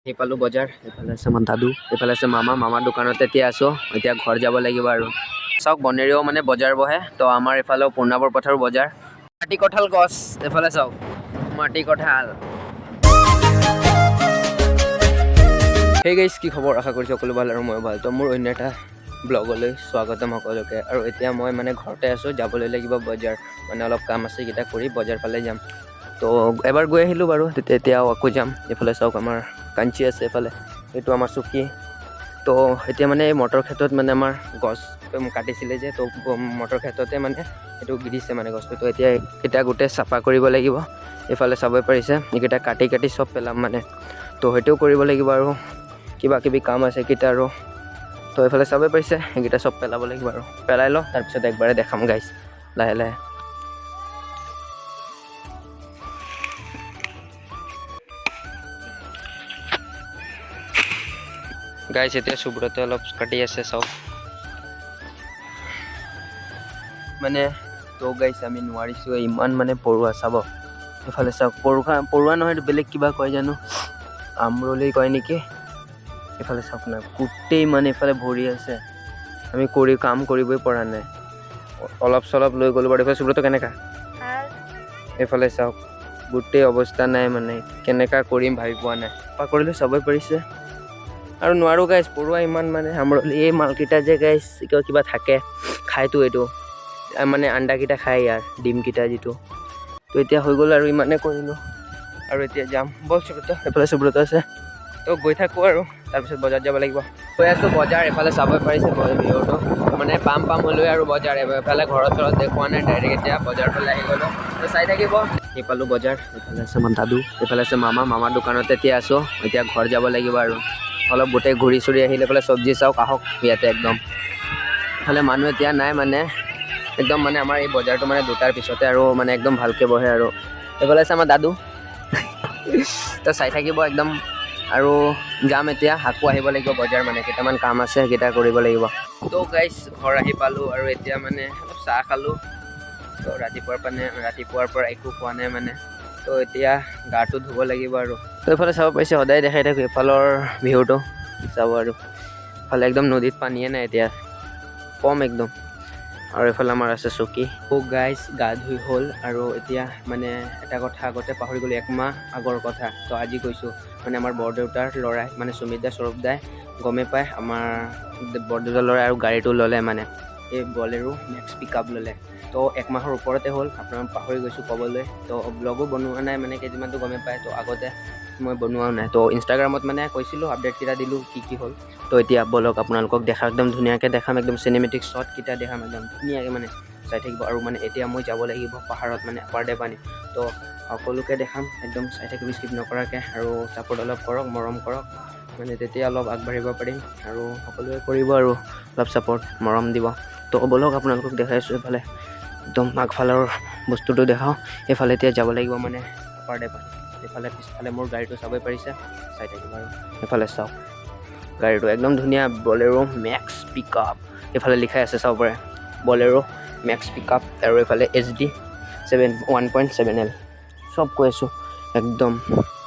আহি পালোঁ বজাৰ। এইফালে আছে আমাৰ দাদু, এইফালে আছে মামা। মামাৰ দোকানতে এতিয়া আছোঁ। এতিয়া ঘৰ যাব লাগিব আৰু চাওক বনেৰেও মানে বজাৰ বহে। তো আমাৰ এইফালেও পূৰ্ণাবৰ পথাৰো বজাৰ। মাটি কঁঠাল গছ এইফালে চাওক, মাটি কঁঠাল। সেই গাইছ, কি খবৰ? আশা কৰিছোঁ সকলো ভাল আৰু ময়ো ভাল। তো মোৰ অন্য এটা ব্লগলৈ স্বাগতম সকলোকে। আৰু এতিয়া মই মানে ঘৰতে আছোঁ, যাবলৈ লাগিব বজাৰ। মানে অলপ কাম আছে, এইকেইটা কৰি বজাৰ ফালে যাম। তো এবাৰ গৈ আহিলোঁ বাৰু, এতিয়াও আকৌ যাম। এইফালে চাওক আমাৰ কাঞ্চি আছে, এইফালে এইটো আমাৰ চকী। তো এতিয়া মানে এই মটৰ ক্ষেত্ৰত মানে আমাৰ গছ কাটিছিলে যে, তো মটৰ ক্ষেত্ৰতে মানে এইটো গিৰিছে মানে গছটো। তো এতিয়া গোটেই চাফা কৰিব লাগিব। এইফালে চাব পাৰিছে, এইকেইটা কাটি কাটি চব পেলাম মানে। তো সেইটোও কৰিব লাগিব আৰু কিবা কিবি কাম আছে এইকেইটা আৰু। তো এইফালে চাব পাৰিছে, এইকেইটা চব পেলাব লাগিব আৰু পেলাই লওঁ, তাৰপিছত একবাৰে দেখাম গাইছ লাহে লাহে। গাইছ এতিয়া সুব্ৰতে অলপ কাটি আছে চাওক মানে। তো গাইছ আমি নোৱাৰিছোঁ, ইমান মানে পৰুৱা চাব। এইফালে চাওক, পৰুৱা নহয়, বেলেগ কিবা কয় জানো, আমৰলি কয় নেকি। এইফালে চাওক না, গোটেই মানে এইফালে ভৰি আছে। আমি কাম কৰিবই পৰা নাই। অলপ চলপ লৈ গ'লোঁ বাৰু। এইফালে সুব্ৰত কেনেকা? এইফালে চাওক গোটেই অৱস্থা নাই মানে, কেনেকা কৰিম ভাবি পোৱা নাই। চাফা কৰিলোঁ চাবই পাৰিছে আৰু নোৱাৰোঁ গাইছ, পৰুৱা ইমান মানে। আমৰলি এই মালকেইটা যে গাইছ কিবা থাকে, খায়তো এইটো মানে আণ্ডাকেইটা খায়, ইয়াৰ ডিমকেইটা যিটো। তো এতিয়া হৈ গ'ল আৰু ইমানে কৰিলোঁ আৰু এতিয়া যাম বল সুব্ৰত। এইফালে সুব্ৰত আছে, তো গৈ থাকোঁ আৰু তাৰপিছত বজাৰ যাব লাগিব। গৈ আছোঁ বজাৰ। এইফালে চাবই পাৰিছে ভিউটো মানে পাম হ'লৈ আৰু বজাৰ। এইফালে ঘৰত চৰত দেখুওৱা নাই, ডাইৰেক্ট এতিয়া বজাৰ ফালে আহি গ'লোঁ। তো চাই থাকিব। আহি পালোঁ বজাৰ। এইফালে আছে আমাৰ দাদু, এইফালে আছে মামা। মামাৰ দোকানতে এতিয়া আছোঁ। এতিয়া ঘৰ যাব লাগিব আৰু অলপ গোটেই ঘূৰি চুৰি আহিলে। এইফালে চব্জি চাওক, আহক ইয়াতে একদম। এইফালে মানুহ এতিয়া নাই মানে, একদম মানে আমাৰ এই বজাৰটো মানে 2টাৰ পিছতে আৰু মানে একদম ভালকৈ বহে আৰু। এইফালে আছে আমাৰ দাদু। তো চাই থাকিব একদম। আৰু যাম এতিয়া, আকৌ আহিব লাগিব বজাৰ, মানে কেইটামান কাম আছে সেইকেইটা কৰিব লাগিব। তো গাইছ ঘৰ আহি পালোঁ আৰু এতিয়া মানে অলপ চাহ খালোঁ। তো ৰাতিপুৱাৰ পৰা একো খোৱা নাই মানে। তো এতিয়া গাটো ধুব লাগিব আৰু। তো এইফালে চাব পাৰিছে, সদায় দেখাই থাকোঁ এইফালৰ ভিউটো চাব আৰু। এইফালে একদম নদীত পানীয়ে নাই এতিয়া, কম একদম। আৰু এইফালে আমাৰ আছে চকী। তো গাইছ গা ধুই হ'ল আৰু এতিয়া মানে এটা কথা আগতে পাহৰি গ'লোঁ, 1 মাহ আগৰ কথা। তো আজি কৈছোঁ মানে আমাৰ বৰদেউতাৰ ল'ৰাই মানে সুমিত দা স্বৰূপ দাই গমে পায় আমাৰ বৰদেউতাৰ ল'ৰাই আৰু গাড়ীটো ল'লে মানে, এই বলেৰো মেক্স পিক আপ ল'লে। তো 1 মাহৰ ওপৰতে হ'ল, আপোনাৰ পাহৰি গৈছোঁ ক'বলৈ। তো ব্লগো বনোৱা নাই মানে, কেইদিনমানটো গমে পায়। তো আগতে মই বনোৱাও নাই। তো ইনষ্টাগ্ৰামত মানে কৈছিলোঁ, আপডেটকেইটা দিলোঁ কি হ'ল। তো এতিয়া বলক আপোনালোকক দেখাম, একদম ধুনীয়াকৈ দেখাম, একদম চিনেমেটিক শ্বটকেইটা দেখাম একদম ধুনীয়াকৈ মানে চাই থাকিব। আৰু মানে এতিয়া মই যাব লাগিব পাহাৰত মানে আপাৰ দেৱানী। তো সকলোকে দেখাম একদম, চাই থাকিব স্কিপ নকৰাকৈ। আৰু ছাপোৰ্ট অলপ কৰক, মৰম কৰক, মানে তেতিয়া অলপ আগবাঢ়িব পাৰিম। আৰু সকলোৱে কৰিব আৰু অলপ ছাপোৰ্ট মৰম দিব। তো বলক আপোনালোকক দেখাইছোঁ। এইফালে একদম আগফালৰ বস্তুটো দেখাওঁ। এইফালে এতিয়া যাব লাগিব মানে আপাৰ দেৱানী। এইফালে পিছফালে মোৰ গাড়ীটো চাবই পাৰিছে, চাই থাকিব আৰু। এইফালে চাওক গাড়ীটো একদম ধুনীয়া, বলেৰো মেক্স পিক আপ। এইফালে লিখাই আছে চাব পাৰে, বলেৰো মেক্স পিক আপ। আৰু এইফালে HD 1.7L চব কৈ আছোঁ একদম।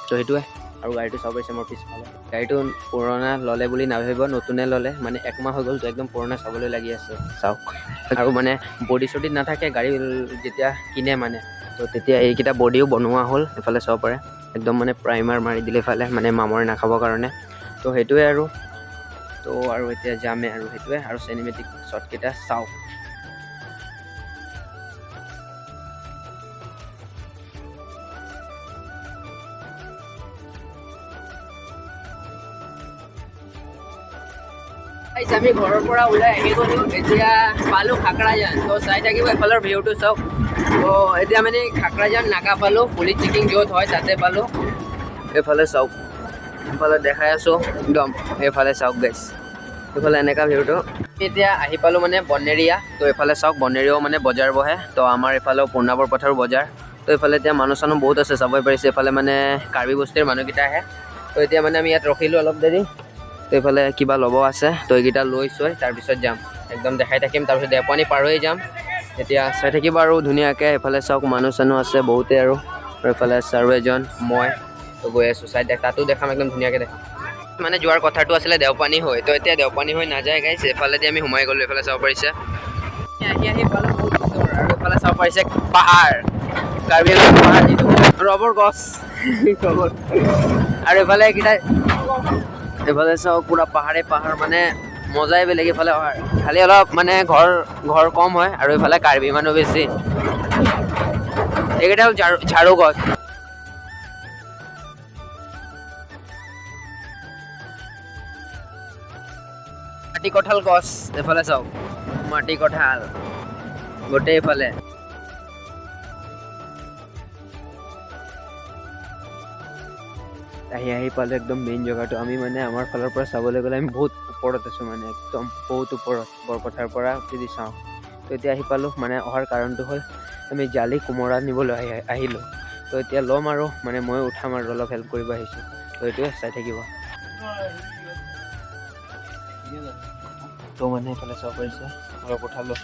তো সেইটোৱে। আৰু গাড়ীটো চাব পাৰিছে মোৰ পিছফালে। গাড়ীটো পুৰণা ল'লে বুলি নাভাবিব, নতুনে ল'লে মানে 1 মাহ হৈ গ'ল। তো একদম পুৰণা চাবলৈ লাগি আছে চাওক। আৰু মানে বডি চডিত নাথাকে গাড়ী যেতিয়া কিনে মানে, তো তেতিয়া এইকেইটা বডিও বনোৱা হ'ল। এইফালে চাব পাৰে একদম মানে প্ৰাইমাৰ মাৰি দিলে এইফালে মানে মামৰে নাখাবৰ কাৰণে। তো সেইটোৱে আৰু। তো আৰু এতিয়া যামে আৰু সেইটোৱে। আৰু চিনেমেটিক শ্বটকেইটা চাওক। আমি ঘৰৰ পৰা ওলাই আহি গ'লোঁ, এতিয়া পালোঁ খাকৰাজান। তো চাই থাকিব এইফালৰ ভিউটো চাওক। তো এতিয়া মানে খাকৰাজান নাকা পালোঁ, পুলিচ চেকিং য'ত হয় তাতে পালোঁ। এইফালে চাওক, এইফালে দেখাই আছোঁ একদম। এইফালে চাওক গাইছ, এইফালে এনেকা ভিউটো। এতিয়া আহি পালোঁ মানে বনেৰীয়া। তো এইফালে চাওক বনেৰীয়াও মানে বজাৰ বহে। তো আমাৰ এইফালেও পূৰ্ণাবৰ পথাৰো বজাৰ। তো এইফালে এতিয়া মানুহ চানুহ বহুত আছে, চাবই পাৰিছে। এইফালে মানে কাৰ্বি বস্তিৰ মানুহকেইটা আহে। তো এতিয়া মানে আমি ইয়াত ৰখিলোঁ অলপ দেৰি। তো এইফালে কিবা ল'ব আছে, তো এইকেইটা লৈ চৈ তাৰপিছত যাম, একদম দেখাই থাকিম। তাৰপিছত দেওপানী পাৰ হৈ যাম। এতিয়া চাই থাকিব আৰু ধুনীয়াকৈ। এইফালে চাওক মানুহ চানুহ আছে বহুতে আৰু। এইফালে ছাৰ এজন, মই তো গৈ আছোঁ চাই তাতো দেখাম একদম ধুনীয়াকৈ দেখাম মানে যোৱাৰ কথাটো আছিলে দেওপানী হৈ তো এতিয়া দেওপানী হৈ নাযায় গাইছ এফালেদি আমি সোমাই গ'লোঁ এইফালে চাব পাৰিছে আহি পালোঁ বহুত সুন্দৰ আৰু এইফালে চাব পাৰিছে পাহাৰ কাৰ্বি আংলং পাহাৰ যিটো ৰবৰ গছ আৰু এইফালে এইফালে চাওঁ পুৰা পাহাৰে পাহাৰ মানে মজাই বেলেগ এইফালে অহাৰ খালি অলপ মানে ঘৰ কম হয় আৰু এইফালে কাৰ্বি মানুহ বেছি এইকেইটা হ'ল ঝাৰু গছ মাটি কঁঠাল গছ এইফালে চাওক মাটি কঁঠাল গোটেই এইফালে আহি পালোঁ একদম মেইন জেগাটো আমি মানে আমাৰ ফালৰ পৰা চাবলৈ গ'লে আমি বহুত ওপৰত আছোঁ মানে একদম বহুত ওপৰত বৰপথাৰ পৰা যদি চাওঁ তো এতিয়া আহি পালোঁ মানে অহাৰ কাৰণটো হ'ল আমি জালি কোমোৰা নিবলৈ আহিলোঁ তো এতিয়া ল'ম আৰু মানে মই উঠাম আৰু অলপ হেল্প কৰিব আহিছোঁ তো এইটোৱে চাই থাকিব তো মানে এইফালে চাব পাৰিছে অলপ উঠালোঁ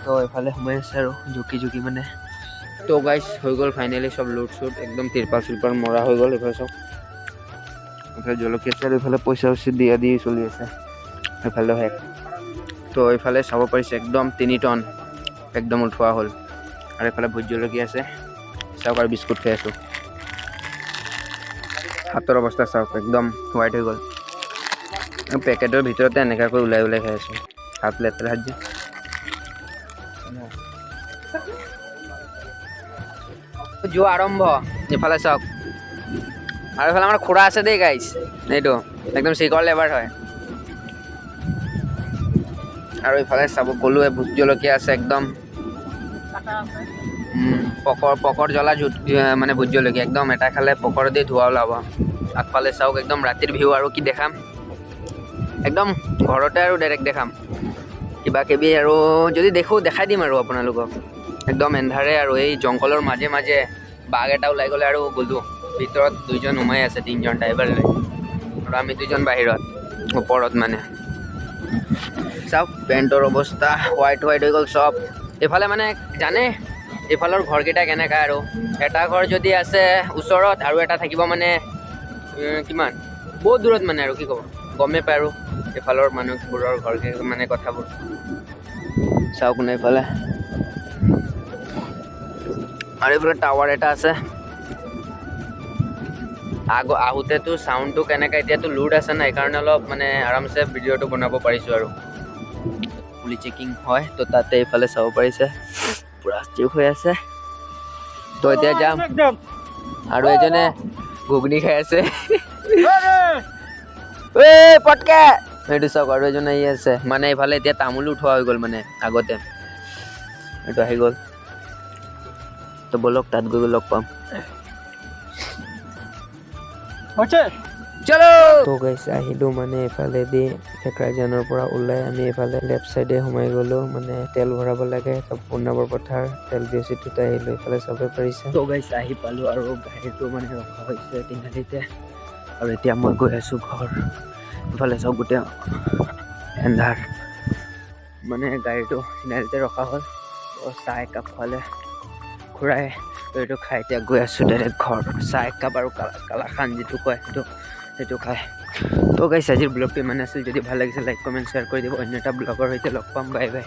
তো এইফালে সোমাই আছে আৰু জুকি মানে তো গাইছ হৈ গ'ল ফাইনেলি চব লুট চুট একদম তিৰপাল চিৰপাল মৰা হৈ গ'ল এইফালে চব এইফালে জলকীয়া চাৰ এইফালে পইচা দিয়া দি চলি আছে এইফালে শেষ তো এইফালে চাব পাৰিছে একদম 3 টন একদম উঠোৱা হ'ল আৰু এইফালে ভোট জলকীয়া আছে চাওক আৰু বিস্কুট খাই আছোঁ হাতৰ অৱস্থা চাওক একদম হোৱাইট হৈ গ'ল পেকেটৰ ভিতৰতে এনেকুৱাকৈ ওলাই খাই আছোঁ হাত লেতেৰা হাত যে যোৱা আৰম্ভ এইফালে চাওক আৰু এইফালে আমাৰ খুৰা আছে দেই গাইছ এইটো একদম চিকৰ লেবাৰ হয় আৰু এইফালে চাব ক'লোৱে ভোট জলকীয়া আছে একদম পকৰ জ্বলা মানে ভোট জলকীয়া একদম এটা খালে পকৰ দি ধোৱা ওলাব আগফালে চাওক একদম ৰাতিৰ ভিউ আৰু কি দেখাম একদম ঘৰতে আৰু ডাইৰেক্ট দেখাম কিবা কিবি আৰু যদি দেখোঁ দেখাই দিম আৰু আপোনালোকক একদম এন্ধাৰে আৰু এই জংঘলৰ মাজে মাজে বাঘ এটা ওলাই গ'লে আৰু গ'লোঁ ভিতৰত 2জন সোমাই আছে 3জন ড্ৰাইভাৰ লৈ আৰু আমি 2জন বাহিৰত ওপৰত মানে চাওক পেণ্টৰ অৱস্থা হোৱাইট হৈ গ'ল চব এইফালে মানে জানে এইফালৰ ঘৰকেইটা কেনেকুৱা আৰু এটা ঘৰ যদি আছে ওচৰত আৰু এটা থাকিব মানে কিমান বহুত দূৰত মানে আৰু কি ক'ব গমেই পায় আৰু এইফালৰ মানুহবোৰৰ ঘৰ মানে কথাবোৰ চাওক না এইফালে আৰু এইফালে টাৱাৰ এটা আছে আহোঁতেতো চাউণ্ডটো কেনেকৈ এতিয়াতো লোড আছে না সেইকাৰণে অলপ মানে আৰামছে ভিডিঅ'টো বনাব পাৰিছোঁ আৰু পুলিচ চেকিং হয় তো তাতে এইফালে চাব পাৰিছে পুৰা ষ্ট্ৰিক হৈ আছে তো এতিয়া যাম আৰু এজনে ঘুগনি খাই আছে পটকে সেইটো চাওক আৰু এজন আহি আছে মানে এইফালে এতিয়া তামোলো উঠোৱা হৈ গ'ল মানে আগতে এইটো আহি গ'ল তো বলক তাত গৈ লগ পাম চলো তো গাইছ আহিলোঁ মানে এইফালেদি ফেকৰাজানৰ পৰা ওলাই আমি এইফালে লেফ্ট চাইডে সোমাই গ'লোঁ মানে তেল ভৰাব লাগে পূৰ্ণাবৰ পথাৰ তেল বিএচিটোতে আহিলোঁ এইফালে চাব পাৰিছে তো গাইছ আহি পালোঁ আৰু গাড়ীটো মানে ৰখা হৈছে তিনিআলিতে আৰু এতিয়া মই গৈ আছোঁ ঘৰ এইফালে চাওক গোটেই এন্ধাৰ মানে গাড়ীটো তিনিআলিতে ৰখা হ'ল চাহ একাপ খোৱালে খুৰাই তো এইটো খাই এতিয়া গৈ আছোঁ ডাইৰেক্ট ঘৰ চাহ একাপ আৰু কালাখান যিটো কয় সেইটো খাই তো গাইছ আজিৰ ব্লগটো ইমান আছিল যদি ভাল লাগিছে লাইক কমেণ্ট শ্বেয়াৰ কৰি দিব অন্য এটা ব্লগৰ সৈতে লগ পাম বাই বাই